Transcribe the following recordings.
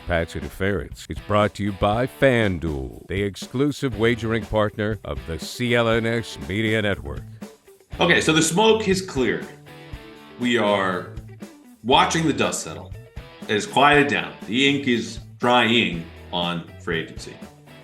Pats Interference is brought to you by FanDuel, the exclusive wagering partner of the CLNS Media Network. Okay, so the smoke has cleared. We are watching the dust settle. It has quieted down. The ink is drying on free agency.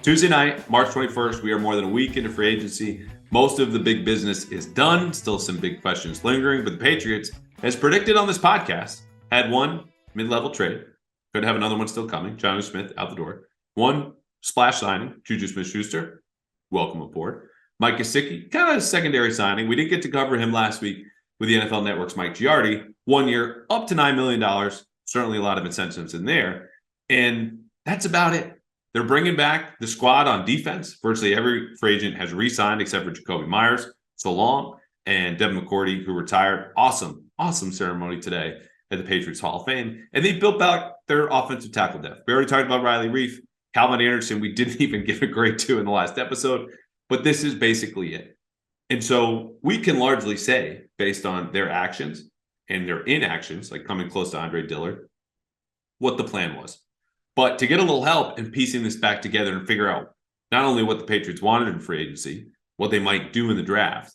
Tuesday night, March 21st, we are more than a week into free agency. Most of the big business is done. Still some big questions lingering, but the Patriots, as predicted on this podcast, had one mid-level trade. Could have another one still coming. JuJu Smith out the door. One splash signing, JuJu Smith-Schuster. Welcome aboard. Mike Gesicki, kind of a secondary signing. We didn't get to cover him last week with the NFL Network's Mike Giardi. 1 year, up to $9 million. Certainly a lot of incentives in there. And that's about it. They're bringing back the squad on defense. Virtually every free agent has re-signed except for Jakobi Meyers. So long. And Devin McCourty, who retired. Awesome ceremony today at the Patriots Hall of Fame. And they built back their offensive tackle depth. We already talked about Riley Reiff. Calvin Anderson, we didn't even give a grade to in the last episode. But this is basically it. And so we can largely say, based on their actions and their inactions, like coming close to Andre Dillard, what the plan was. But to get a little help in piecing this back together and figure out not only what the Patriots wanted in free agency, what they might do in the draft,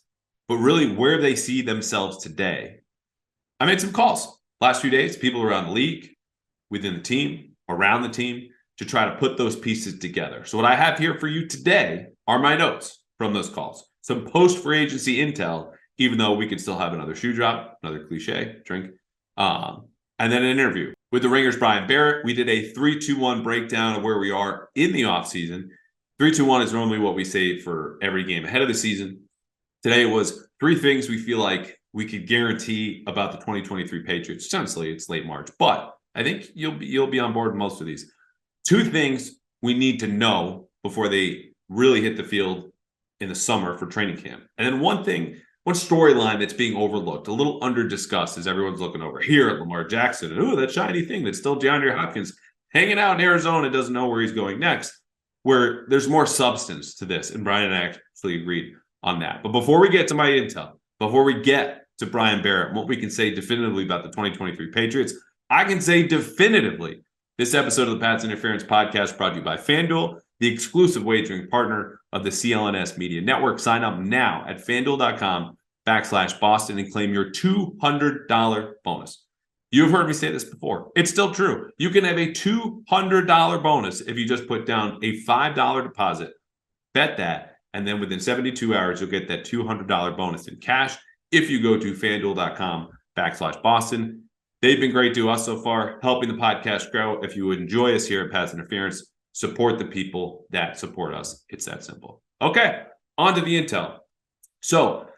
but really where they see themselves today, I made some calls last few days, people around the league, within the team, around the team, to try to put those pieces together. So what I have here for you today are my notes from those calls. Some post-free agency intel, even though we could still have another shoe drop, another cliche, drink, and then an interview. With the Ringer's Brian Barrett, we did a 3-2-1 breakdown of where we are in the offseason. 3-2-1 is normally what we say for every game ahead of the season. Today was 3 things we feel like we could guarantee about the 2023 Patriots. Essentially, it's late March, but I think you'll be on board with most of these. 2 things we need to know before they really hit the field in the summer for training camp. And then one storyline that's being overlooked, a little under-discussed as everyone's looking over here at Lamar Jackson. And, ooh, that shiny thing that's still DeAndre Hopkins hanging out in Arizona, doesn't know where he's going next, where there's more substance to this. And Brian and I actually agreed on that. But before we get to my intel, before we get to Brian Barrett, what we can say definitively about the 2023 Patriots, I can say definitively this episode of the Pats Interference Podcast brought to you by FanDuel, the exclusive wagering partner of the CLNS Media Network. Sign up now at FanDuel.com/Boston and claim your $200 bonus. You've heard me say this before. It's still true. You can have a $200 bonus if you just put down a $5 deposit. Bet that, and then within 72 hours, you'll get that $200 bonus in cash if you go to FanDuel.com/Boston. They've been great to us so far, helping the podcast grow. If you would enjoy us here at Pats Interference, support the people that support us. It's that simple. Okay, on to the intel. So,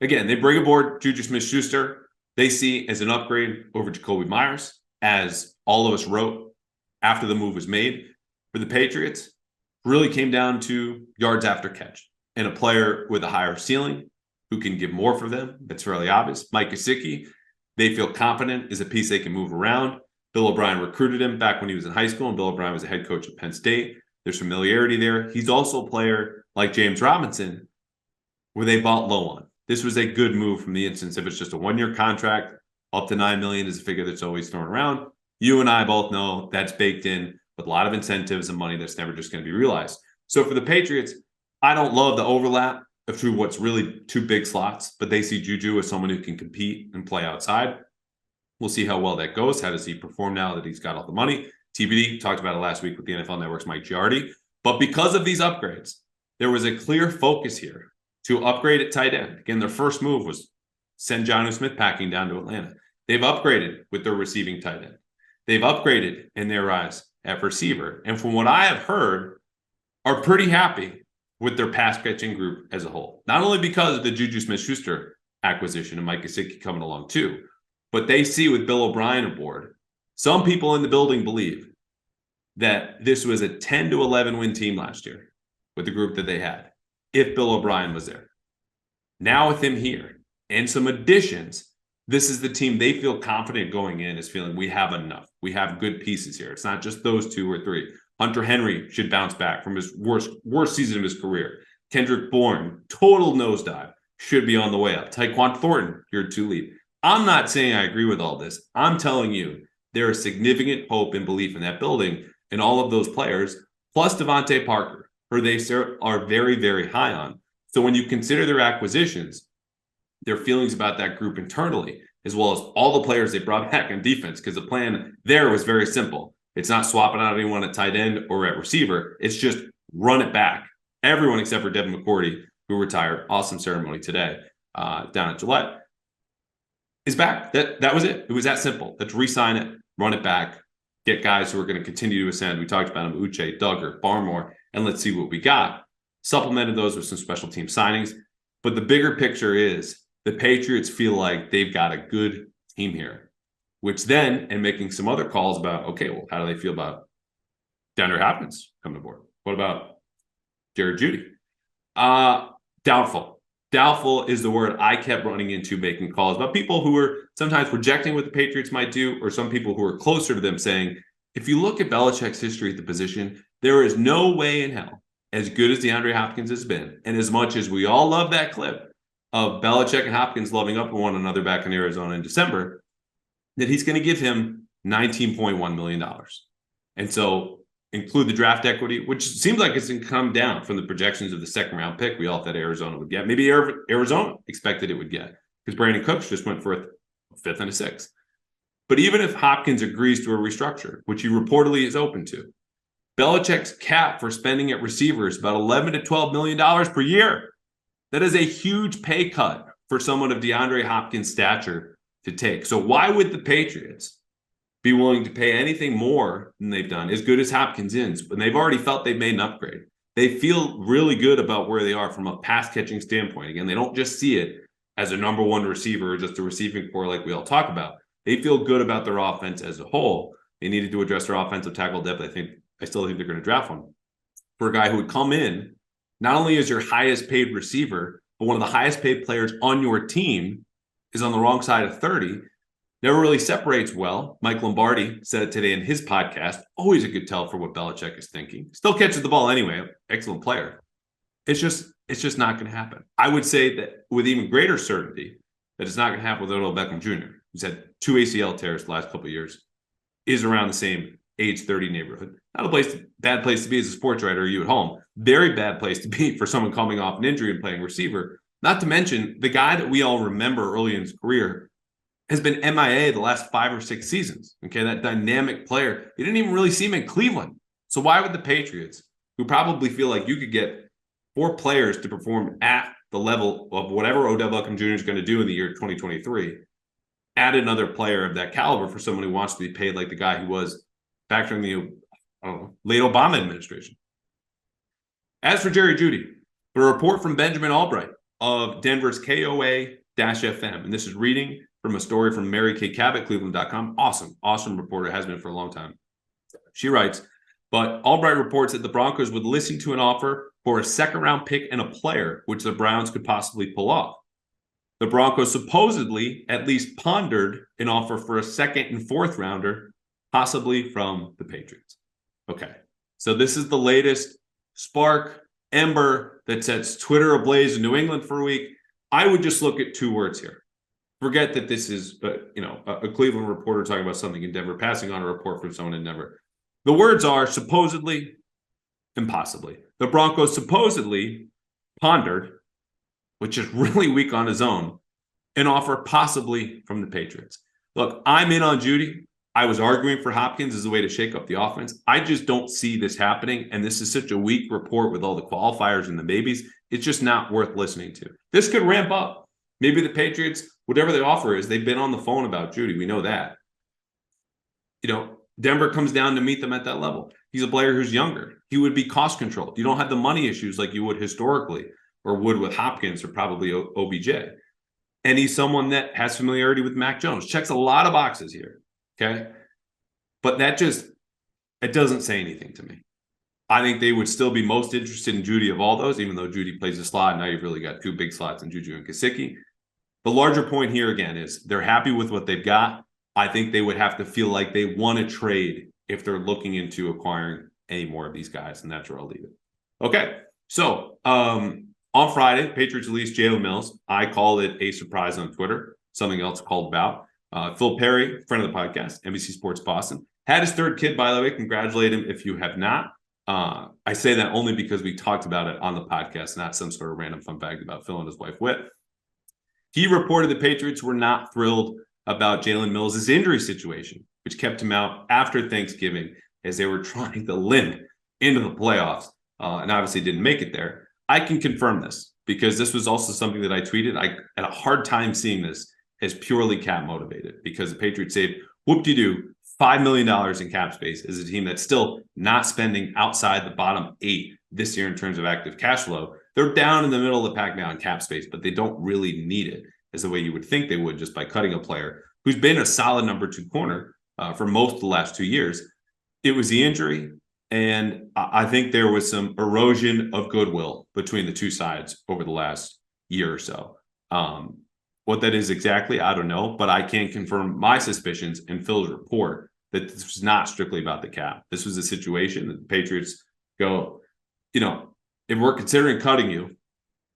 again, they bring aboard JuJu Smith-Schuster. They see as an upgrade over Jakobi Meyers, as all of us wrote after the move was made for the Patriots. Really came down to yards after catch and a player with a higher ceiling who can give more for them. That's fairly obvious. Mike Gesicki, they feel confident is a piece they can move around. Bill O'Brien recruited him back when he was in high school, and Bill O'Brien was a head coach at Penn State. There's familiarity there. He's also a player like James Robinson, where they bought low on. This was a good move from the instance. If it's just a 1-year contract, up to $9 million is a figure that's always thrown around. You and I both know that's baked in with a lot of incentives and money that's never just going to be realized. So for the Patriots, I don't love the overlap of what's really 2 big slots, but they see JuJu as someone who can compete and play outside. We'll see how well that goes. How does he perform now that he's got all the money? TBD, talked about it last week with the NFL Network's Mike Giardi. But because of these upgrades, there was a clear focus here to upgrade at tight end. Again, their first move was send JuJu Smith packing down to Atlanta. They've upgraded with their receiving tight end. They've upgraded in their eyes at receiver. And from what I have heard, are pretty happy with their pass catching group as a whole. Not only because of the JuJu Smith-Schuster acquisition and Mike Gesicki coming along too, but they see with Bill O'Brien aboard, some people in the building believe that this was a 10 to 11 win team last year with the group that they had, if Bill O'Brien was there. Now with him here and some additions, this is the team they feel confident going in, is feeling we have enough. We have good pieces here. It's not just those 2 or 3. Hunter Henry should bounce back from his worst season of his career. Kendrick Bourne, total nosedive, should be on the way up. Tyquan Thornton, your 2 lead. I'm not saying I agree with all this. I'm telling you there is significant hope and belief in that building and all of those players, plus Devontae Parker, who they are very, very high on. So when you consider their acquisitions, their feelings about that group internally, as well as all the players they brought back on defense, because the plan there was very simple. It's not swapping out anyone at tight end or at receiver. It's just run it back. Everyone except for Devin McCourty, who retired. Awesome ceremony today down at Gillette, is back. That was it. It was that simple. Let's re-sign it, run it back, get guys who are going to continue to ascend. We talked about them, Uche, Duggar, Barmore, and let's see what we got. Supplemented those with some special team signings. But the bigger picture is the Patriots feel like they've got a good team here, which then, and making some other calls about, okay, well, how do they feel about DeAndre Hopkins coming aboard? What about Jared Jeudy? Doubtful. Doubtful is the word I kept running into making calls about people who were sometimes rejecting what the Patriots might do, or some people who are closer to them saying, if you look at Belichick's history at the position, there is no way in hell, as good as DeAndre Hopkins has been, and as much as we all love that clip of Belichick and Hopkins loving up one another back in Arizona in December, that he's going to give him $19.1 million. And so include the draft equity, which seems like it's going to come down from the projections of the second round pick we all thought Arizona would get. Maybe Arizona expected it would get, because Brandon Cooks just went for a fifth and a sixth. But even if Hopkins agrees to a restructure, which he reportedly is open to, Belichick's cap for spending at receiver is about $11 to $12 million per year. That is a huge pay cut for someone of DeAndre Hopkins' stature to take. So why would the Patriots be willing to pay anything more than they've done, as good as Hopkins is, when they've already felt they've made an upgrade? They feel really good about where they are from a pass-catching standpoint. Again, they don't just see it as a number one receiver or just a receiving core like we all talk about. They feel good about their offense as a whole. They needed to address their offensive tackle depth. I still think they're going to draft one for a guy who would come in not only as your highest paid receiver, but one of the highest paid players on your team is on the wrong side of 30. Never really separates well. Mike Lombardi said it today in his podcast. Always a good tell for what Belichick is thinking. Still catches the ball anyway. Excellent player. It's just not going to happen. I would say that with even greater certainty that it's not going to happen with Odell Beckham Jr., who's had 2 ACL tears the last couple of years, is around the same age 30 neighborhood. Not a bad place to be as a sports writer or you at home. Very bad place to be for someone coming off an injury and playing receiver. Not to mention the guy that we all remember early in his career has been MIA the last 5 or 6 seasons. Okay, that dynamic player. You didn't even really see him in Cleveland. So why would the Patriots, who probably feel like you could get 4 players to perform at the level of whatever Odell Beckham Jr. is going to do in the year 2023, add another player of that caliber for someone who wants to be paid like the guy who was back during the late Obama administration? As for Jerry Jeudy, a report from Benjamin Albright of Denver's KOA-FM, and this is reading from a story from Mary Kay Cabot, Cleveland.com. Awesome reporter, has been for a long time. She writes, but Albright reports that the Broncos would listen to an offer for a second-round pick and a player, which the Browns could possibly pull off. The Broncos supposedly at least pondered an offer for a second and fourth rounder, possibly from the Patriots. Okay, so this is the latest spark, ember that sets Twitter ablaze in New England for a week. I would just look at 2 words here. Forget that this is, a Cleveland reporter talking about something in Denver, passing on a report from someone in Denver. The words are supposedly and possibly. The Broncos supposedly pondered, which is really weak on his own, an offer possibly from the Patriots. Look, I'm in on Jeudy. I was arguing for Hopkins as a way to shake up the offense. I just don't see this happening, and this is such a weak report with all the qualifiers and the maybes. It's just not worth listening to. This could ramp up. Maybe the Patriots, whatever the offer is, they've been on the phone about Jeudy. We know that. Denver comes down to meet them at that level. He's a player who's younger. He would be cost controlled. You don't have the money issues like you would historically or would with Hopkins or probably OBJ. And he's someone that has familiarity with Mac Jones. Checks a lot of boxes here. Okay. But it doesn't say anything to me. I think they would still be most interested in Jeudy of all those, even though Jeudy plays a slot. Now you've really got 2 big slots in JuJu and Gesicki. The larger point here, again, is they're happy with what they've got. I think they would have to feel like they want to trade if they're looking into acquiring any more of these guys, and that's where I'll leave it. Okay, so on Friday, Patriots released Jalen Mills. I called it a surprise on Twitter, something else called about. Phil Perry, friend of the podcast, NBC Sports Boston, had his third kid, by the way. Congratulate him if you have not. I say that only because we talked about it on the podcast, not some sort of random fun fact about Phil and his wife, Whit. He reported the Patriots were not thrilled about Jalen Mills' injury situation, which kept him out after Thanksgiving as they were trying to limp into the playoffs and obviously didn't make it there. I can confirm this because this was also something that I tweeted. I had a hard time seeing this as purely cap motivated because the Patriots saved whoop-de-doo $5 million in cap space as a team that's still not spending outside the bottom 8 this year in terms of active cash flow. They're down in the middle of the pack now in cap space, but they don't really need it as the way you would think they would just by cutting a player who's been a solid number 2 corner for most of the last 2 years. It was the injury, and I think there was some erosion of goodwill between the two sides over the last year or so. What that is exactly, I don't know, but I can confirm my suspicions in Phil's report that this was not strictly about the cap. This was a situation that the Patriots go, if we're considering cutting you,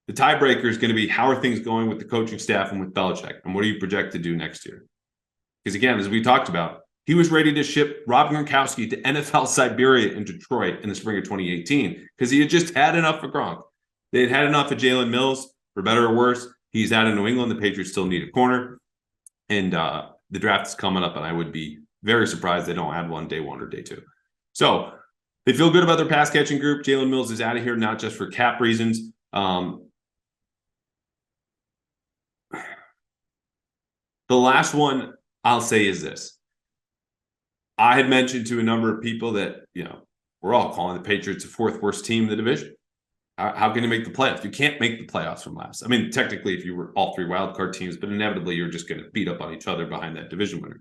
the tiebreaker is going to be how are things going with the coaching staff and with Belichick, and what do you project to do next year? Because again, as we talked about, he was ready to ship Rob Gronkowski to NFL Siberia in Detroit in the spring of 2018 because he had just had enough of Gronk. They had had enough of Jalen Mills, for better or worse. He's out of New England. The Patriots still need a corner. And the draft is coming up, and I would be very surprised they don't have one day 1 or day 2. So they feel good about their pass catching group. Jalen Mills is out of here, not just for cap reasons. The last one I'll say is this. I had mentioned to a number of people that, we're all calling the Patriots the 4th worst team in the division. How can you make the playoffs? You can't make the playoffs from last. I mean, technically, if you were all 3 wildcard teams, but inevitably you're just going to beat up on each other behind that division winner.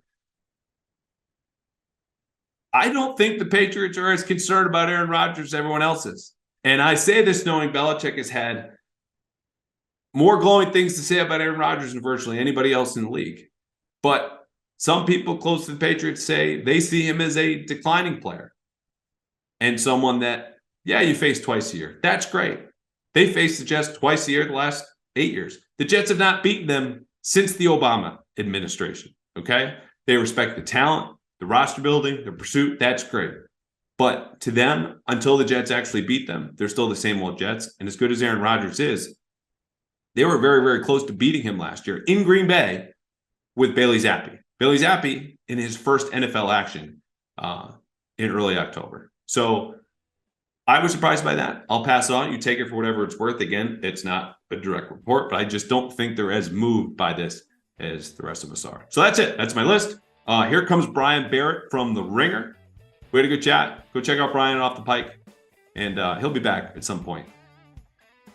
I don't think the Patriots are as concerned about Aaron Rodgers as everyone else is. And I say this knowing Belichick has had more glowing things to say about Aaron Rodgers than virtually anybody else in the league. But some people close to the Patriots say they see him as a declining player and someone that, you face twice a year. That's great. They faced the Jets twice a year the last 8 years. The Jets have not beaten them since the Obama administration, okay? They respect the talent, the roster building, the pursuit. That's great. But to them, until the Jets actually beat them, they're still the same old Jets. And as good as Aaron Rodgers is, they were very, very close to beating him last year in Green Bay with Bailey Zappi. Bailey Zappi in his first NFL action in early October. So I was surprised by that. I'll pass it on. You take it for whatever it's worth. Again, it's not a direct report, but I just don't think they're as moved by this as the rest of us are. So that's it. That's my list. Here comes Brian Barrett from The Ringer. We had a good chat. Go check out Brian Off the Pike, and he'll be back at some point.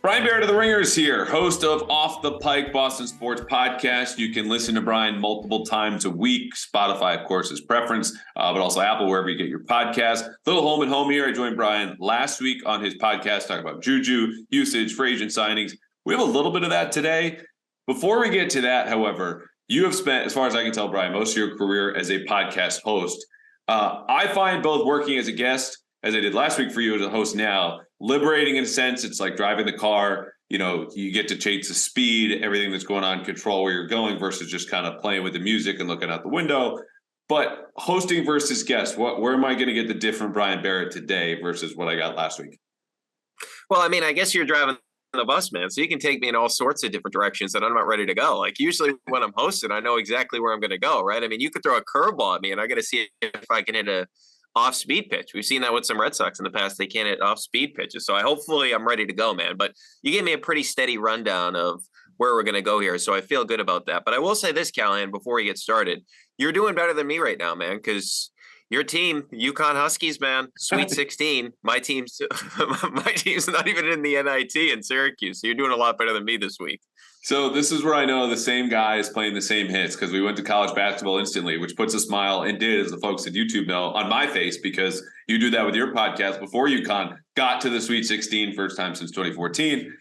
Brian Barrett of The Ringer is here, host of Off the Pike, Boston Sports Podcast. You can listen to Brian multiple times a week. Spotify, of course, is preference, but also Apple, wherever you get your podcast. Little home and home here. I joined Brian last week on his podcast, talking about JuJu, usage, free agent signings. We have a little bit of that today. Before we get to that, however, you have spent, as far as I can tell, Brian, most of your career as a podcast host. I find both working as a guest, as I did last week for you as a host now, liberating in a sense. It's like driving the car, you get to chase the speed, everything that's going on, control where you're going versus just kind of playing with the music and looking out the window. But hosting versus guest, where am I going to get the different Brian Barrett today versus what I got last week? Well, I mean, I guess you're driving the bus, man. So you can take me in all sorts of different directions and I'm not ready to go. Like usually when I'm hosting, I know exactly where I'm going to go, right? I mean, you could throw a curveball at me and I got to see if I can hit a off-speed pitch. We've seen that with some Red Sox in the past. They can't hit off-speed pitches. So hopefully I'm ready to go, man. But you gave me a pretty steady rundown of where we're going to go here. So I feel good about that. But I will say this, Callahan, before we get started, you're doing better than me right now, man, because your team, UConn Huskies, man, Sweet 16. My team's not even in the NIT in Syracuse. So you're doing a lot better than me this week. So this is where I know the same guy is playing the same hits because we went to college basketball instantly, which puts a smile and did, as the folks at YouTube know, on my face because you do that with your podcast before UConn got to the Sweet 16 first time since 2014.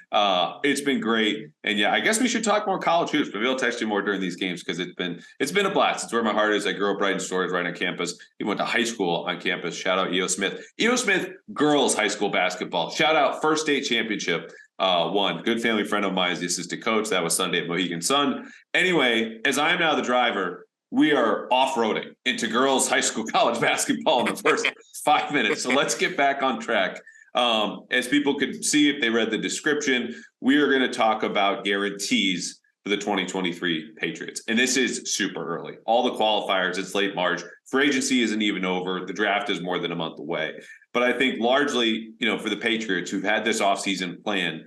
It's been great. And yeah, I guess we should talk more college hoops. Maybe I'll text you more during these games because it's been a blast. It's where my heart is. I grew up right in Storrs, right on campus. He went to high school on campus. Shout out E.O. Smith. E.O. Smith girls high school basketball. Shout out first state championship. One good family friend of mine is the assistant coach. That was Sunday at Mohegan Sun. Anyway, as I am now the driver, we are off-roading into girls' high school, college basketball in the first 5 minutes. So let's get back on track. As people could see if they read the description, we are going to talk about guarantees for the 2023 Patriots. And this is super early. All the qualifiers, it's late March. Free agency isn't even over. The draft is more than a month away. But I think largely, for the Patriots who've had this offseason plan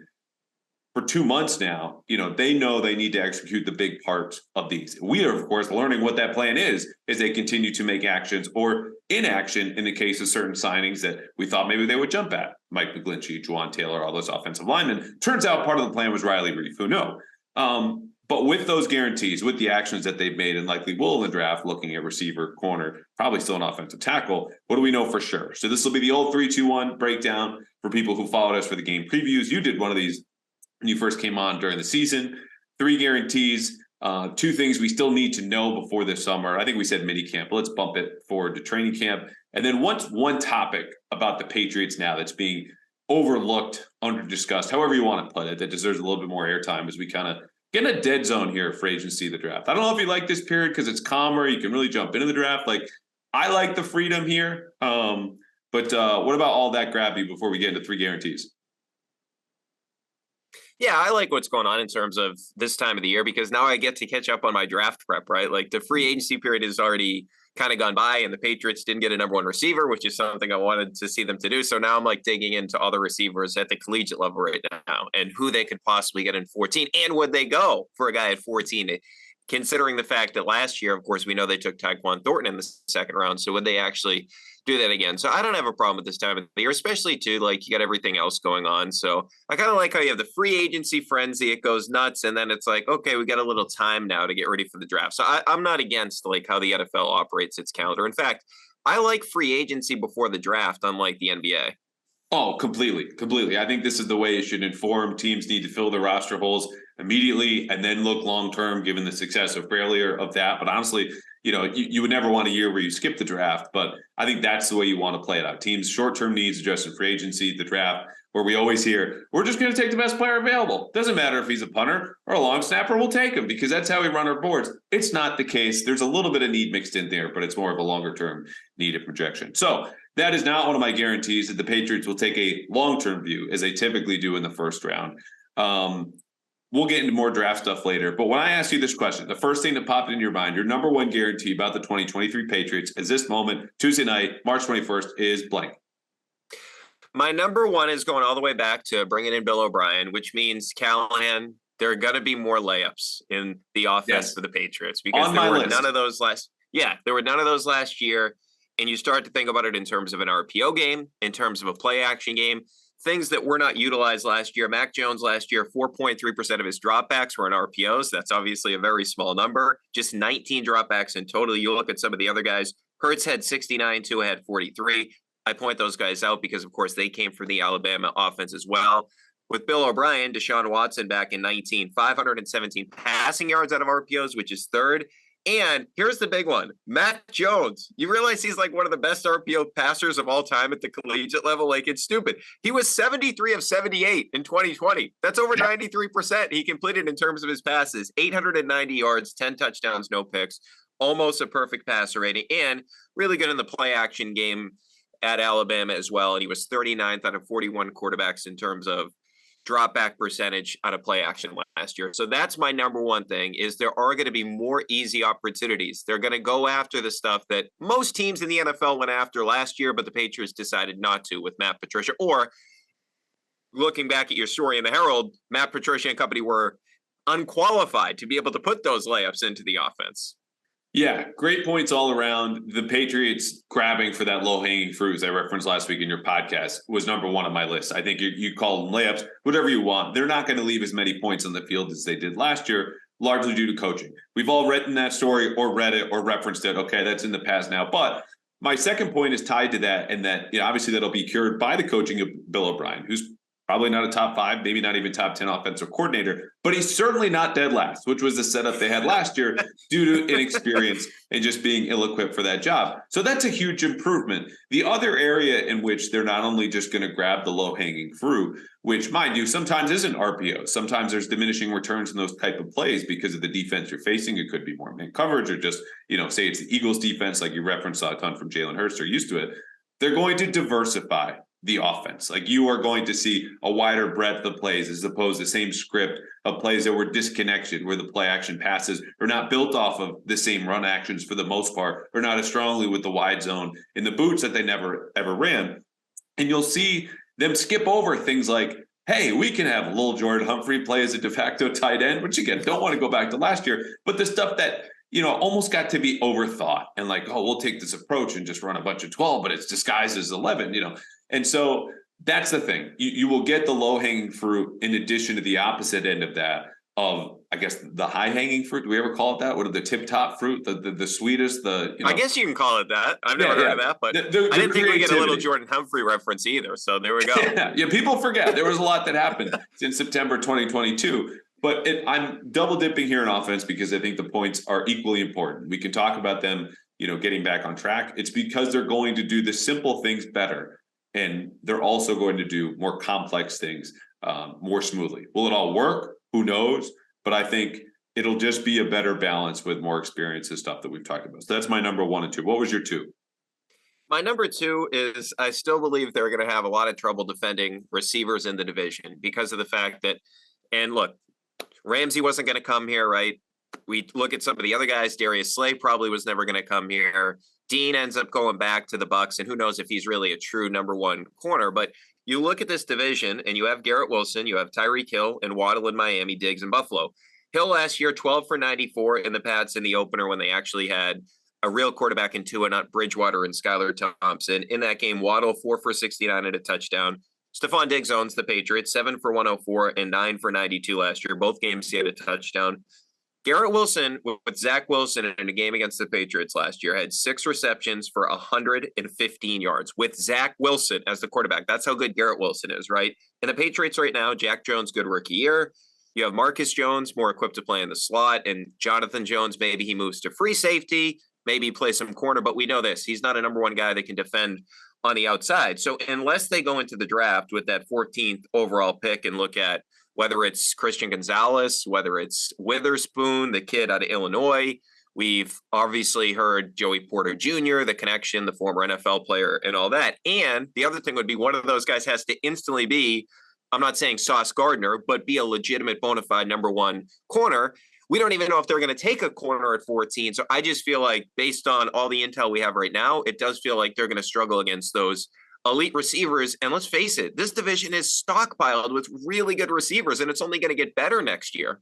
for 2 months now, they know they need to execute the big parts of these. We are, of course, learning what that plan is as they continue to make actions or inaction in the case of certain signings that we thought maybe they would jump at. Mike McGlinchey, Juwan Taylor, all those offensive linemen. Turns out part of the plan was Riley Reif, who knew. But with those guarantees, with the actions that they've made and likely will in the draft, looking at receiver, corner, probably still an offensive tackle, what do we know for sure? So this will be the old 3-2-1 breakdown for people who followed us for the game previews. You did one of these when you first came on during the season. 3 guarantees, 2 things we still need to know before this summer. I think we said mini camp, but let's bump it forward to training camp. And then one topic about the Patriots now that's being overlooked, under discussed, however you want to put it, that deserves a little bit more airtime as we kind of get in a dead zone here for agency of the draft. I don't know if you like this period because it's calmer. You can really jump into the draft. I like the freedom here. But what about all that gravity before we get into 3 guarantees? Yeah, I like what's going on in terms of this time of the year because now I get to catch up on my draft prep, right? The free agency period has already kind of gone by and the Patriots didn't get a number 1 receiver, which is something I wanted to see them to do. So now I'm digging into other receivers at the collegiate level right now and who they could possibly get in 14 and would they go for a guy at 14, considering the fact that last year, of course, we know they took Tyquan Thornton in the second round. So would they actually do that again? So I don't have a problem with this time of the year, especially too, you got everything else going on. So I kind of like how you have the free agency frenzy. It goes nuts. And then it's okay, we got a little time now to get ready for the draft. So I'm not against how the NFL operates its calendar. In fact, I like free agency before the draft, unlike the NBA. Oh, completely. I think this is the way it should inform. Teams need to fill their roster holes immediately and then look long-term given the success of failure of that. But honestly, you would never want a year where you skip the draft, but I think that's the way you want to play it out. Teams' short-term needs addressed in free agency, the draft, where we always hear, we're just going to take the best player available. Doesn't matter if he's a punter or a long snapper, we'll take him because that's how we run our boards. It's not the case. There's a little bit of need mixed in there, but it's more of a longer-term need of projection. So that is not one of my guarantees that the Patriots will take a long-term view as they typically do in the first round. We'll get into more draft stuff later. But when I ask you this question, the first thing that popped into your mind, your number 1 guarantee about the 2023 Patriots at this moment, Tuesday night, March 21st, is blank. My number 1 is going all the way back to bringing in Bill O'Brien, which means Callahan, there are going to be more layups in the offense for the Patriots because there were none of those last year. And you start to think about it in terms of an RPO game, in terms of a play action game, things that were not utilized last year. Mac Jones last year, 4.3% of his dropbacks were in RPOs. That's obviously a very small number. Just 19 dropbacks in total. You look at some of the other guys. Hurts had 69, Tua had 43. I point those guys out because, of course, they came from the Alabama offense as well. With Bill O'Brien, Deshaun Watson back in 19, 517 passing yards out of RPOs, which is 3rd. And here's the big one, Mac Jones. You realize he's one of the best RPO passers of all time at the collegiate level? It's stupid. He was 73 of 78 in 2020. That's over 93% he completed in terms of his passes. 890 yards, 10 touchdowns, no picks. Almost a perfect passer rating. And really good in the play action game at Alabama as well. And he was 39th out of 41 quarterbacks in terms of drop back percentage out of play action last year. So that's my number 1 thing is there are going to be more easy opportunities. They're going to go after the stuff that most teams in the NFL went after last year, but the Patriots decided not to with Matt Patricia. Or looking back at your story in the Herald, Matt Patricia and company were unqualified to be able to put those layups into the offense. Yeah, great points all around. The Patriots grabbing for that low-hanging fruit, as I referenced last week in your podcast, was number 1 on my list. I think you call them layups, whatever you want. They're not going to leave as many points on the field as they did last year, largely due to coaching. We've all written that story or read it or referenced it. Okay, that's in the past now. But my second point is tied to that, and that obviously that'll be cured by the coaching of Bill O'Brien, who's Probably not a top 5, maybe not even top 10 offensive coordinator, but he's certainly not dead last, which was the setup they had last year due to inexperience and just being ill-equipped for that job. So that's a huge improvement. The other area in which they're not only just going to grab the low-hanging fruit, which, mind you, sometimes isn't RPO. Sometimes there's diminishing returns in those type of plays because of the defense you're facing. It could be more man coverage or just, say it's the Eagles defense, like you referenced a ton from Jalen Hurts, they're used to it. They're going to diversify the offense. Like you are going to see a wider breadth of plays as opposed to the same script of plays that were disconnected, where the play action passes are not built off of the same run actions for the most part, or not as strongly with the wide zone in the boots that they never ever ran. And you'll see them skip over things like, hey, we can have Lil Jordan Humphrey play as a de facto tight end, which again, don't want to go back to last year, but the stuff that almost got to be overthought and like, oh, we'll take this approach and just run a bunch of 12, but it's disguised as 11, And so that's the thing. You will get the low-hanging fruit in addition to the opposite end of that, of, I guess, the high-hanging fruit. Do we ever call it that? What are the tip-top fruit, the sweetest, I guess you can call it that. I've never heard of that, but I didn't think we get a little Jordan Humphrey reference either, so there we go. Yeah, people forget. There was a lot that happened in September 2022. But I'm double dipping here in offense because I think the points are equally important. We can talk about them, getting back on track. It's because they're going to do the simple things better. And they're also going to do more complex things more smoothly. Will it all work? Who knows? But I think it'll just be a better balance with more experience and stuff that we've talked about. So that's my number 1 and 2. What was your 2? My number 2 is I still believe they're going to have a lot of trouble defending receivers in the division because of the fact that, and look, Ramsey wasn't going to come here, right? We look at some of the other guys. Darius Slay probably was never going to come here. Dean ends up going back to the Bucs, and who knows if he's really a true number 1 corner. But you look at this division, and you have Garrett Wilson, you have Tyreek Hill, and Waddle in Miami, Diggs in Buffalo. Hill last year, 12 for 94 in the Pats in the opener when they actually had a real quarterback in Tua, not Bridgewater and Skylar Thompson. In that game, Waddle 4 for 69 and a touchdown. Stephon Diggs owns the Patriots, 7 for 104 and 9 for 92 last year. Both games he had a touchdown. Garrett Wilson with Zach Wilson in a game against the Patriots last year had 6 receptions for 115 yards with Zach Wilson as the quarterback. That's how good Garrett Wilson is, right? And the Patriots right now, Jack Jones, good rookie year. You have Marcus Jones, more equipped to play in the slot, and Jonathan Jones, maybe he moves to free safety, maybe he plays some corner, but we know this. He's not a number 1 guy that can defend on the outside. So unless they go into the draft with that 14th overall pick and look at whether it's Christian Gonzalez, whether it's Witherspoon, the kid out of Illinois, we've obviously heard Joey Porter Jr., the connection, the former NFL player and all that. And the other thing would be one of those guys has to instantly be, I'm not saying Sauce Gardner, but be a legitimate bona fide number 1 corner. We don't even know if they're going to take a corner at 14. So I just feel like based on all the intel we have right now, it does feel like they're going to struggle against those elite receivers. And let's face it, this division is stockpiled with really good receivers, and it's only going to get better next year.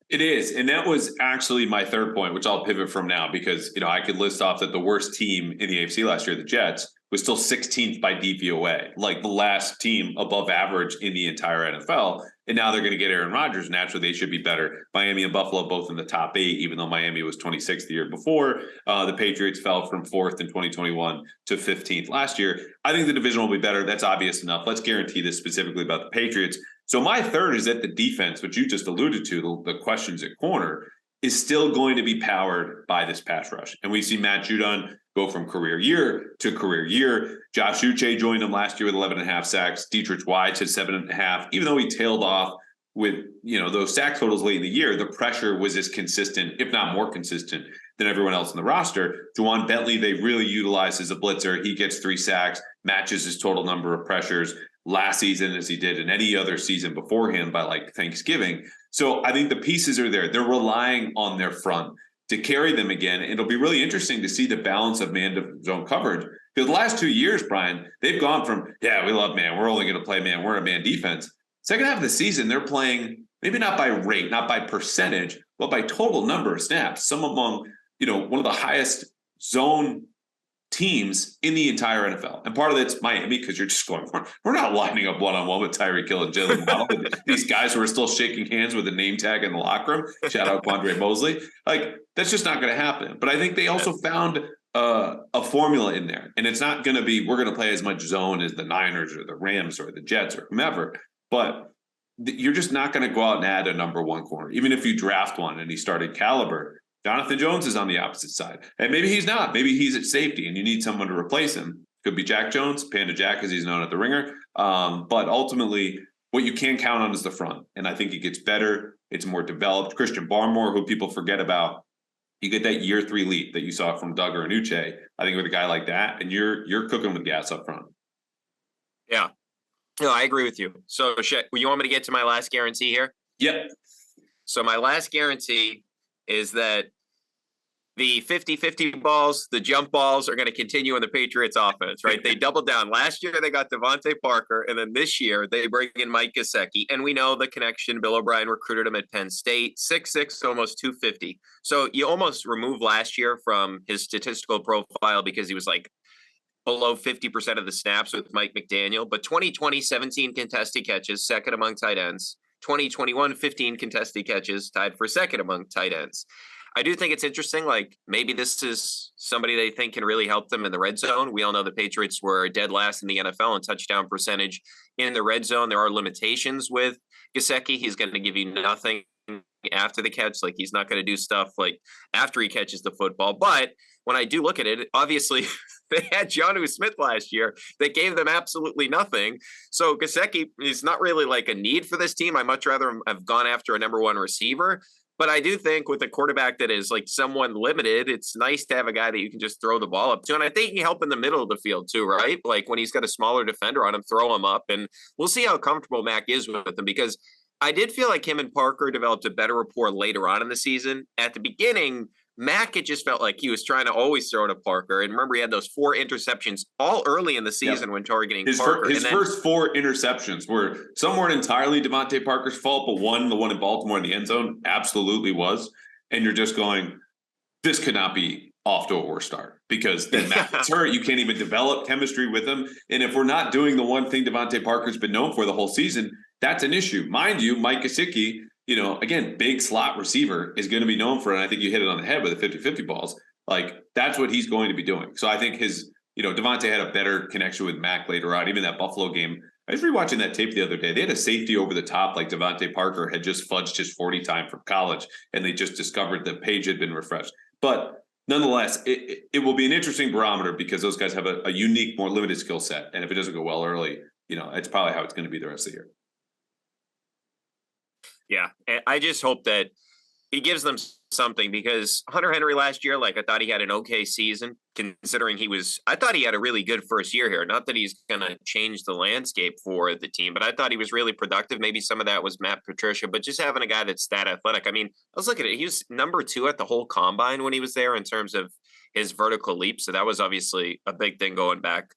It is. And that was actually my third point, which I'll pivot from now because, I could list off that the worst team in the AFC last year, the Jets, was still 16th by DVOA, like the last team above average in the entire NFL. And now they're going to get Aaron Rodgers. Naturally, they should be better. Miami and Buffalo both in the top 8, even though Miami was 26th the year before. The Patriots fell from 4th in 2021 to 15th last year. I think the division will be better. That's obvious enough. Let's guarantee this specifically about the Patriots. So my third is that the defense, which you just alluded to, the questions at corner, is still going to be powered by this pass rush. And we see Matt Judon go from career year to career year. Josh Uche joined him last year with 11.5 sacks. Dietrich Wise had 7.5. Even though he tailed off with, those sack totals late in the year, the pressure was as consistent, if not more consistent, than everyone else in the roster. Juwan Bentley, they really utilized as a blitzer. He gets 3 sacks, matches his total number of pressures last season as he did in any other season beforehand by like Thanksgiving. So I think the pieces are there. They're relying on their front to carry them again. It'll be really interesting to see the balance of man to zone coverage. Because the last 2 years, Brian, they've gone from, we love man, we're only going to play man, we're a man defense. Second half of the season, they're playing maybe not by rate, not by percentage, but by total number of snaps. Some among, one of the highest zone teams in the entire NFL. And part of that's Miami, because you're just going, we're not lining up one-on-one with Tyreek Hill and Jalen Waddle. These guys who are still shaking hands with a name tag in the locker room. Shout out Quandre Mosley. Like, that's just not going to happen. But I think they also found a formula in there. And it's not going to be, we're going to play as much zone as the Niners or the Rams or the Jets or whomever, but you're just not going to go out and add a number one corner. Even if you draft one and he started caliber, Jonathan Jones is on the opposite side. And maybe he's not. Maybe he's at safety and you need someone to replace him. Could be Jack Jones, Panda Jack, as he's known at the Ringer. But ultimately, what you can count on is the front. And I think it gets better. It's more developed. Christian Barmore, who people forget about, you get that year 3 leap that you saw from Doug or Anuche. I think with a guy like that, and you're cooking with gas up front. Yeah. No, I agree with you. So you want me to get to my last guarantee here? Yep. So my last guarantee is that the 50-50 balls, the jump balls are going to continue in the Patriots offense, right? They doubled down. Last year, they got Devontae Parker, and then this year, they bring in Mike Gesicki. And we know the connection. Bill O'Brien recruited him at Penn State, 6'6", almost 250. So you almost remove last year from his statistical profile because he was like below 50% of the snaps with Mike McDaniel. But 2020, 17 contested catches, second among tight ends. 2021, 15 contested catches, tied for second among tight ends. I do think it's interesting. Like maybe this is somebody they think can really help them in the red zone. We all know the Patriots were dead last in the NFL in touchdown percentage in the red zone. There are limitations with Gesicki. He's going to give you nothing after the catch. Like he's not going to do stuff like after he catches the football. But when I do look at it, obviously they had JuJu Smith last year that gave them absolutely nothing. So Gesicki is not really like a need for this team. I much rather have gone after a number one receiver. But I do think with a quarterback that is like someone limited, it's nice to have a guy that you can just throw the ball up to. And I think he can help in the middle of the field too, right? Like when he's got a smaller defender on him, throw him up. And we'll see how comfortable Mac is with him, because I did feel like him and Parker developed a better rapport later on in the season. At the beginning, Mac, it just felt like he was trying to always throw to Parker. And remember, he had those 4 interceptions all early in the season when targeting Parker. His first 4 interceptions were some weren't entirely Devontae Parker's fault, but the one in Baltimore in the end zone, absolutely was. And you're just going, this could not be off to a worse start, because then Mac gets hurt. You can't even develop chemistry with him. And if we're not doing the one thing Devontae Parker's been known for the whole season, that's an issue. Mind you, Mike Gesicki, again, big slot receiver, is going to be known for, and I think you hit it on the head with the 50-50 balls. Like, that's what he's going to be doing. So I think Devontae had a better connection with Mac later on, even that Buffalo game. I was rewatching that tape the other day. They had a safety over the top, like Devontae Parker had just fudged his 40 time from college, and they just discovered the page had been refreshed. But nonetheless, it will be an interesting barometer, because those guys have a unique, more limited skill set. And if it doesn't go well early, it's probably how it's going to be the rest of the year. Yeah, I just hope that he gives them something, because Hunter Henry last year, like I thought he had an okay season, considering I thought he had a really good first year here. Not that he's going to change the landscape for the team, but I thought he was really productive. Maybe some of that was Matt Patricia, but just having a guy that's that athletic. I mean, I was looking at it. He was number 2 at the whole combine when he was there in terms of his vertical leap. So that was obviously a big thing going back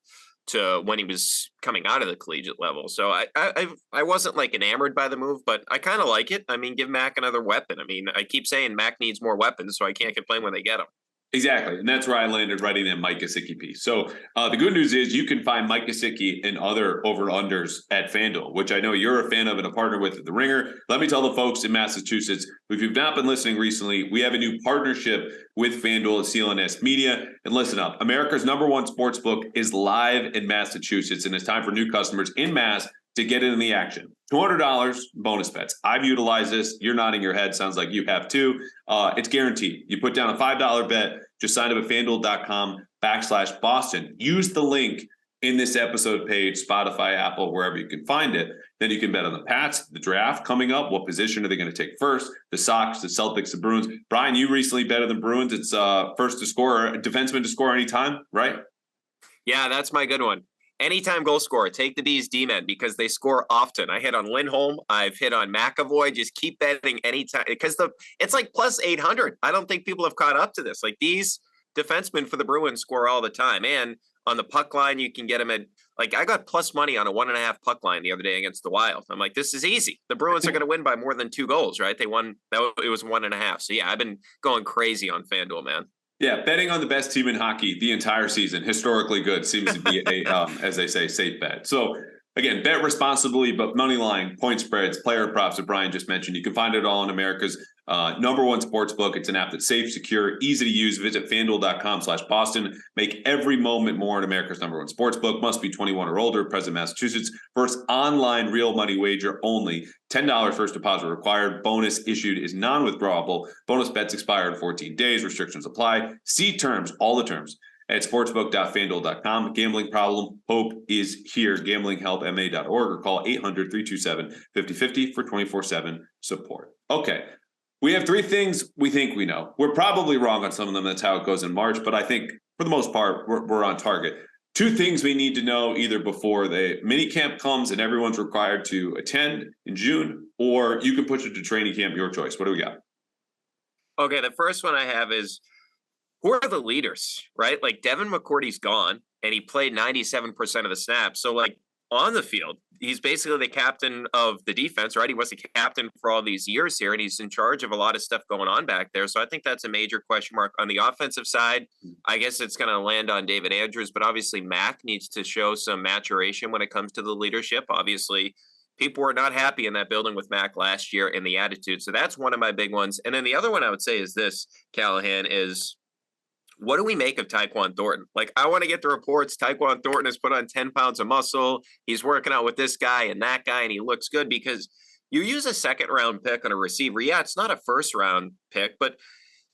to when he was coming out of the collegiate level. So I wasn't like enamored by the move, but I kind of like it. I mean, give Mac another weapon. I mean, I keep saying Mac needs more weapons, so I can't complain when they get them. Exactly. And that's where I landed writing that Mike Gesicki piece. So the good news is you can find Mike Gesicki and other over-unders at FanDuel, which I know you're a fan of and a partner with at The Ringer. Let me tell the folks in Massachusetts, if you've not been listening recently, we have a new partnership with FanDuel at CLNS Media. And listen up, America's #1 sportsbook is live in Massachusetts, and it's time for new customers in Mass to get in the action. $200 bonus bets. I've utilized this. You're nodding your head. Sounds like you have too. It's guaranteed. You put down a $5 bet. Just sign up at FanDuel.com/Boston. Use the link in this episode page, Spotify, Apple, wherever you can find it. Then you can bet on the Pats, the draft coming up. What position are they going to take first? The Sox, the Celtics, the Bruins. Brian, you recently bet on the Bruins. It's first to score, defenseman to score anytime, right? Yeah, that's my good one. Anytime goal scorer, take the Bees D-men, because they score often. I hit on Lindholm. I've hit on McAvoy. Just keep betting anytime, because it's like plus 800. I don't think people have caught up to this. Like, these defensemen for the Bruins score all the time. And on the puck line, you can get them at, like, I got plus money on a 1.5 puck line the other day against the Wild. I'm like, this is easy. The Bruins are going to win by more than 2 goals, right? They won. It was 1.5. So yeah, I've been going crazy on FanDuel, man. Yeah, betting on the best team in hockey the entire season, historically good, seems to be a, as they say, safe bet. So again, bet responsibly, but money line, point spreads, player props that Brian just mentioned, you can find it all on America's Number one sportsbook. It's an app that's safe, secure, easy to use. Visit FanDuel.com/Boston. Make every moment more in America's number one sportsbook. Must be 21 or older. Present Massachusetts. First online real money wager only. $10 first deposit required. Bonus issued is non-withdrawable. Bonus bets expire in 14 days. Restrictions apply. See terms, all the terms, at sportsbook.fanduel.com. Gambling problem? Hope is here. Gamblinghelpma.org or call 800-327-5050 for 24/7 support. Okay. We have three things we think we know. We're probably wrong on some of them. That's how it goes in March. But I think for the most part, we're on target. Two things we need to know either before the mini camp comes and everyone's required to attend in June, or you can push it to training camp, your choice. What do we got? Okay, the first one I have is, who are the leaders, right? Like Devin McCourty's gone and he played 97% of the snaps. So like on the field, he's basically the captain of the defense, right? He was the captain for all these years here and he's in charge of a lot of stuff going on back there. So I think that's a major question mark. On the offensive side, I guess it's going to land on David Andrews, but obviously Mac needs to show some maturation when it comes to the leadership. Obviously, people were not happy in that building with Mac last year and the attitude. So that's one of my big ones. And then the other one I would say is this, Callahan, is what do we make of Tyquan Thornton? Like, I want to get the reports. Tyquan Thornton has put on 10 pounds of muscle. He's working out with this guy and that guy, and he looks good because you use a second-round pick on a receiver. Yeah, it's not a first-round pick, but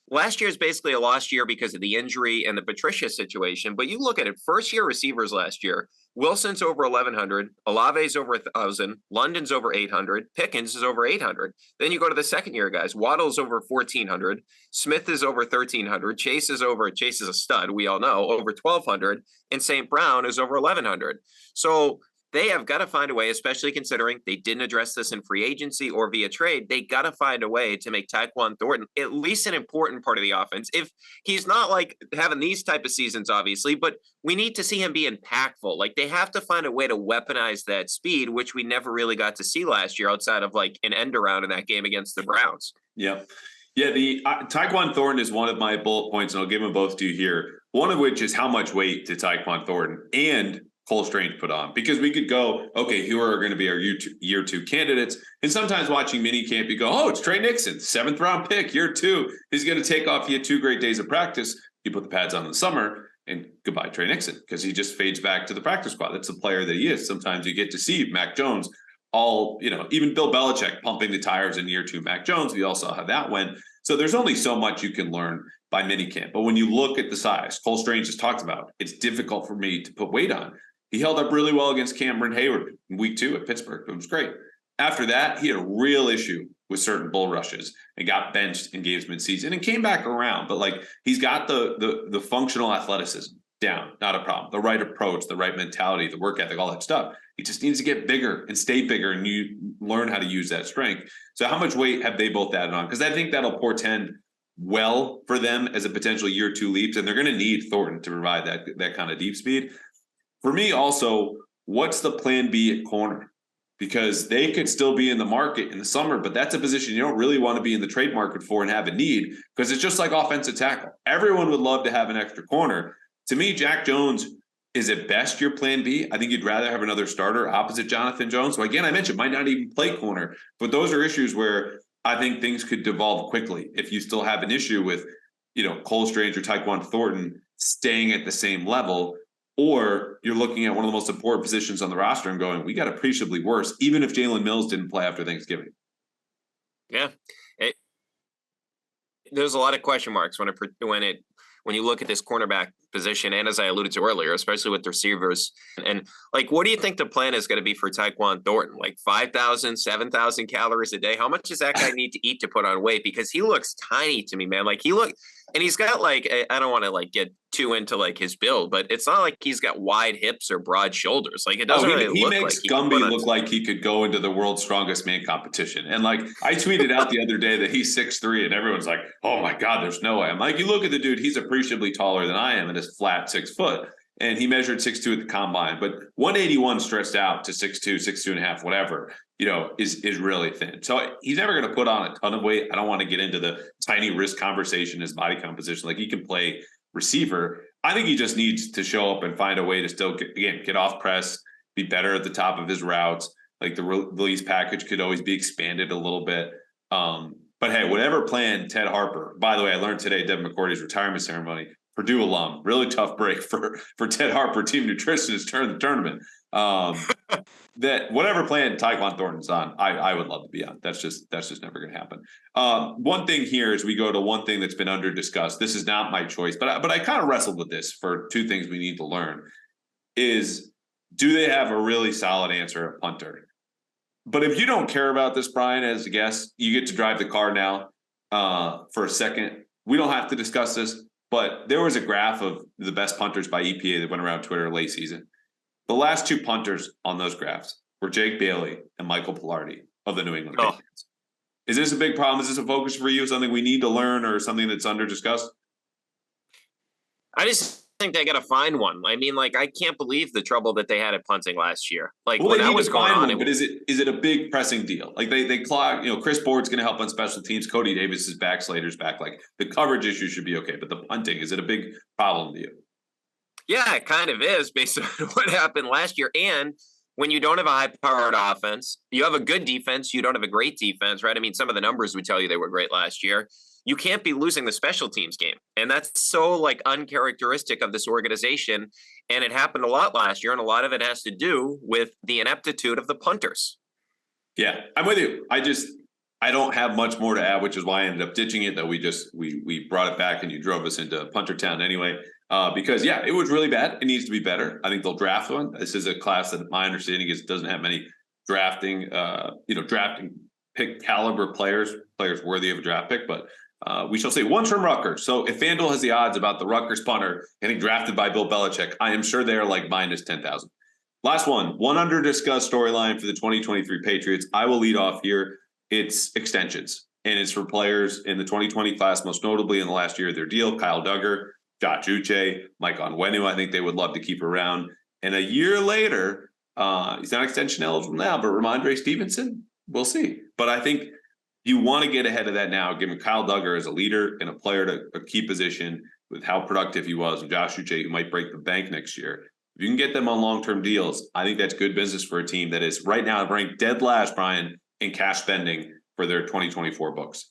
last year is basically a lost year because of the injury and the Patricia situation. But you look at it, first-year receivers last year, Wilson's over 1,100, Olave's over 1,000, London's over 800, Pickens is over 800. Then you go to the second-year guys. Waddle's over 1,400, Smith is over 1,300, Chase is a stud, we all know, over 1,200, and St. Brown is over 1,100. So they have got to find a way, especially considering they didn't address this in free agency or via trade. They got to find a way to make Tyquan Thornton at least an important part of the offense. If he's not like having these type of seasons, obviously, but we need to see him be impactful. Like they have to find a way to weaponize that speed, which we never really got to see last year outside of like an end around in that game against the Browns. Yeah. Yeah, the Tyquan Thornton is one of my bullet points, and I'll give them both to you here. One of which is how much weight did Tyquan Thornton and Cole Strange put on, because we could go, okay, who are going to be our year two candidates? And sometimes watching minicamp, you go, oh, it's Trey Nixon, 7th round pick, year 2. He's going to take off. He had 2 great days of practice. You put the pads on in the summer, and goodbye, Trey Nixon, because he just fades back to the practice squad. That's the player that he is. Sometimes you get to see Mac Jones, even Bill Belichick pumping the tires in year 2 Mac Jones. We all saw how that went. So there's only so much you can learn by minicamp. But when you look at the size, Cole Strange just talked about, it's difficult for me to put weight on. He held up really well against Cameron Hayward in week 2 at Pittsburgh. It was great. After that, he had a real issue with certain bull rushes and got benched in games midseason and came back around. But like, he's got the functional athleticism down, not a problem. The right approach, the right mentality, the work ethic, all that stuff. He just needs to get bigger and stay bigger, and you learn how to use that strength. So how much weight have they both added on? Because I think that'll portend well for them as a potential year 2 leaps, and they're going to need Thornton to provide that kind of deep speed. For me, also, what's the plan B at corner? Because they could still be in the market in the summer, but that's a position you don't really want to be in the trade market for and have a need, because it's just like offensive tackle. Everyone would love to have an extra corner. To me, Jack Jones is at best your plan B. I think you'd rather have another starter opposite Jonathan Jones. So again, I mentioned might not even play corner, but those are issues where I think things could devolve quickly if you still have an issue with, Cole Strange or Tyquan Thornton staying at the same level. Or you're looking at one of the most important positions on the roster and going, we got appreciably worse, even if Jalen Mills didn't play after Thanksgiving. Yeah. There's a lot of question marks when you look at this cornerback position. And as I alluded to earlier, especially with the receivers, and like, what do you think the plan is going to be for Tyquan Thornton? Like 5,000, 7,000 calories a day? How much does that guy need to eat to put on weight? Because he looks tiny to me, man. Like and he's got like, I don't want to like get too into like his build, but it's not like he's got wide hips or broad shoulders. Like it doesn't really look like he makes Gumby look like he could go into the world's strongest man competition. And like I tweeted out the other day that he's 6'3", and everyone's like, oh my God, there's no way. I'm like, you look at the dude, he's appreciably taller than I am and is flat 6 foot. And he measured 6'2" at the combine, but 181 stretched out to 6'2", 6'2.5", whatever, is really thin. So he's never going to put on a ton of weight. I don't want to get into the tiny wrist conversation, his body composition. Like he can play receiver. I think he just needs to show up and find a way to still get off press, be better at the top of his routes. Like the release package could always be expanded a little bit. But But hey, whatever plan Ted Harper, by the way, I learned today Devin McCourty's retirement ceremony, Purdue alum, really tough break for Ted Harper, team nutritionist during the tournament. That whatever plan Tyquan Thornton's on, I would love to be on. That's just never going to happen. One thing here is we go to one thing that's been under discussed. This is not my choice, but I kind of wrestled with this for two things we need to learn. Is do they have a really solid answer at punter? But if you don't care about this, Brian, as a guest, you get to drive the car now for a second. We don't have to discuss this, but there was a graph of the best punters by EPA that went around Twitter late season. The last two punters on those graphs were Jake Bailey and Michael Pilardi of the New England Patriots. Is this a big problem? Is this a focus for you? Something we need to learn or something that's under discussed? I just think they got to find one. I mean, like, I can't believe the trouble that they had at punting last year. Like, well, when they that need was to going find on, one, but is it a big pressing deal? Like they clock, Chris Board's going to help on special teams. Cody Davis is back. Slater's back. Like the coverage issue should be okay, but the punting, is it a big problem to you? Yeah, it kind of is based on what happened last year. And when you don't have a high-powered offense, you have a good defense, you don't have a great defense, right? I mean, some of the numbers would tell you they were great last year. You can't be losing the special teams game. And that's so like uncharacteristic of this organization. And it happened a lot last year. And a lot of it has to do with the ineptitude of the punters. Yeah, I'm with you. I don't have much more to add, which is why I ended up ditching it. That we brought it back and you drove us into Punter Town anyway. Because yeah, it was really bad. It needs to be better. I think they'll draft one. This is a class that my understanding is doesn't have many drafting pick caliber players worthy of a draft pick. But we shall see. One's from Rutgers. So if FanDuel has the odds about the Rutgers punter getting drafted by Bill Belichick, I am sure they are like minus 10,000. Last one under discussed storyline for the 2023 Patriots. I will lead off here. It's extensions, and it's for players in the 2020 class, most notably in the last year of their deal. Kyle Duggar, JuJu, Mike Onwenu, I think they would love to keep around. And a year later, he's not extension eligible now, but Ramondre Stevenson, we'll see. But I think you want to get ahead of that now, given Kyle Duggar as a leader and a player to a key position with how productive he was, and JuJu, who might break the bank next year. If you can get them on long-term deals, I think that's good business for a team that is right now ranked dead last, Brian, in cash spending for their 2024 books.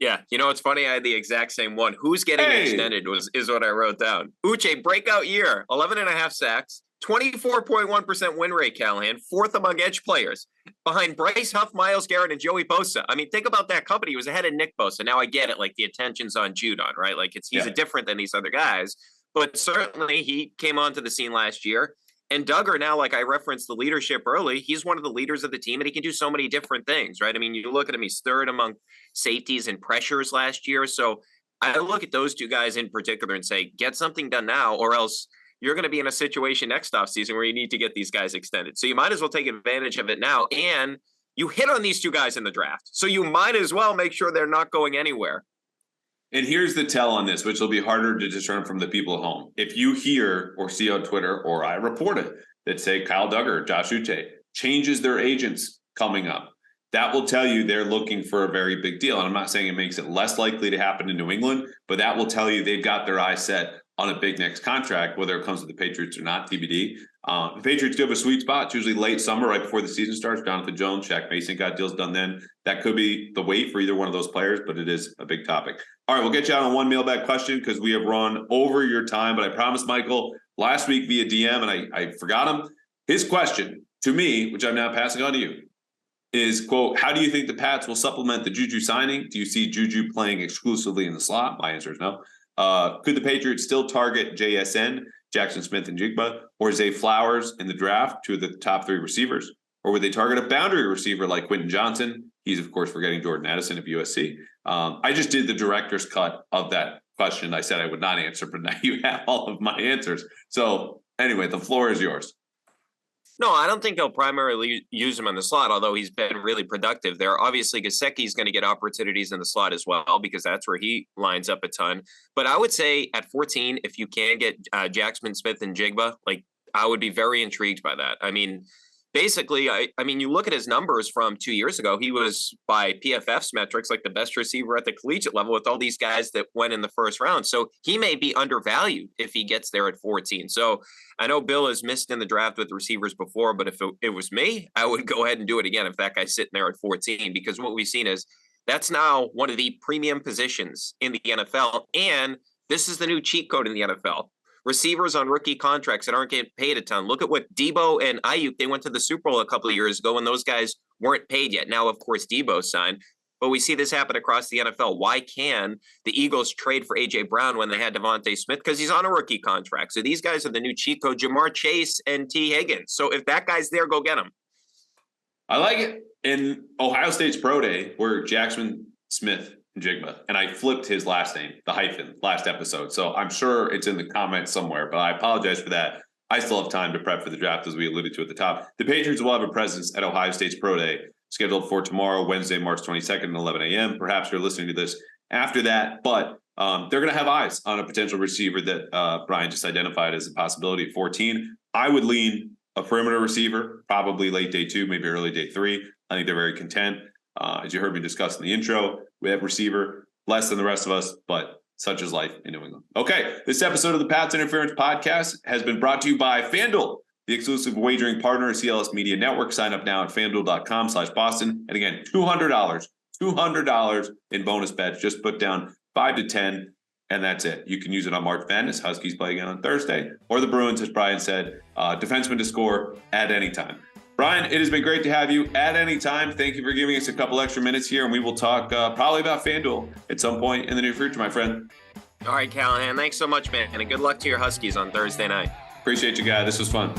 Yeah, it's funny. I had the exact same one. Who's getting extended is what I wrote down. Uche, breakout year, 11.5 sacks, 24.1% win rate, Callahan, fourth among edge players, behind Bryce Huff, Myles Garrett, and Joey Bosa. I mean, think about that company. He was ahead of Nick Bosa. Now I get it. Like the attention's on Judon, right? Like he's different than these other guys, but certainly he came onto the scene last year. And Duggar now, like I referenced the leadership early, he's one of the leaders of the team, and he can do so many different things, right? I mean, you look at him, he's third among safeties and pressures last year. So I look at those two guys in particular and say, get something done now, or else you're going to be in a situation next offseason where you need to get these guys extended. So you might as well take advantage of it now. And you hit on these two guys in the draft. So you might as well make sure they're not going anywhere. And here's the tell on this, which will be harder to discern from the people at home. If you hear or see on Twitter, or I report it, that say Kyle Duggar, JuJu changes their agents coming up, that will tell you they're looking for a very big deal. And I'm not saying it makes it less likely to happen in New England, but that will tell you they've got their eyes set on a big next contract, whether it comes to the Patriots or not, TBD. The Patriots do have a sweet spot. It's usually late summer, right before the season starts. Jonathan Jones, Shaq Mason got deals done then. That could be the wait for either one of those players, but it is a big topic. All right, we'll get you out on one mailbag question because we have run over your time, but I promised Michael last week via DM, and I forgot him. His question to me, which I'm now passing on to you, is, quote, how do you think the Pats will supplement the JuJu signing? Do you see JuJu playing exclusively in the slot? My answer is no. Could the Patriots still target JSN, Jackson Smith and Jigba, or Zay Flowers in the draft, two of the top three receivers? Or would they target a boundary receiver like Quentin Johnson? He's, of course, forgetting Jordan Addison of USC. I just did the director's cut of that question. I said I would not answer, but now you have all of my answers. So anyway, the floor is yours. No, I don't think they'll primarily use him in the slot, although he's been really productive there. Obviously, Gesicki's going to get opportunities in the slot as well, because that's where he lines up a ton. But I would say at 14, if you can get Jackson Smith and Jigba, like I would be very intrigued by that. I mean, basically, I mean, you look at his numbers from 2 years ago, he was by PFF's metrics, like the best receiver at the collegiate level with all these guys that went in the first round. So he may be undervalued if he gets there at 14. So I know Bill has missed in the draft with receivers before, but if it was me, I would go ahead and do it again if that guy's sitting there at 14, because what we've seen is That's now one of the premium positions in the NFL. And this is the new cheat code in the NFL. Receivers on rookie contracts that aren't getting paid a ton. Look at what Debo and Ayuk, they went to the Super Bowl a couple of years ago when those guys weren't paid yet. Now, of course, Debo signed. But we see this happen across the NFL. Why can the Eagles trade for A.J. Brown when they had Devontae Smith? Because he's on a rookie contract. So these guys are the new cheat code, Jamar Chase and T. Higgins. So if that guy's there, go get him. I like it. In Ohio State's Pro Day, where Jackson Smith Jigma, and I flipped his last name, the hyphen, last episode. So I'm sure it's in the comments somewhere, but I apologize for that. I still have time to prep for the draft, as we alluded to at the top. The Patriots will have a presence at Ohio State's Pro Day, scheduled for tomorrow, Wednesday, March 22nd at 11 a.m. Perhaps you're listening to this after that, but they're going to have eyes on a potential receiver that Brian just identified as a possibility at 14. I would lean a perimeter receiver, probably late day 2, maybe early day 3. I think they're very content. As you heard me discuss in the intro, we have receiver less than the rest of us, but such is life in New England. Okay, this episode of the Pats Interference Podcast has been brought to you by FanDuel, the exclusive wagering partner of CLNS Media Network. Sign up now at FanDuel.com/Boston. And again, $200 in bonus bets. Just put down 5 to 10, and that's it. You can use it on March Madness. Huskies play again on Thursday. Or the Bruins, as Brian said, defenseman to score at any time. Brian, it has been great to have you at any time. Thank you for giving us a couple extra minutes here, and we will talk probably about FanDuel at some point in the near future, my friend. All right, Callahan. Thanks so much, man. And good luck to your Huskies on Thursday night. Appreciate you, guys. This was fun.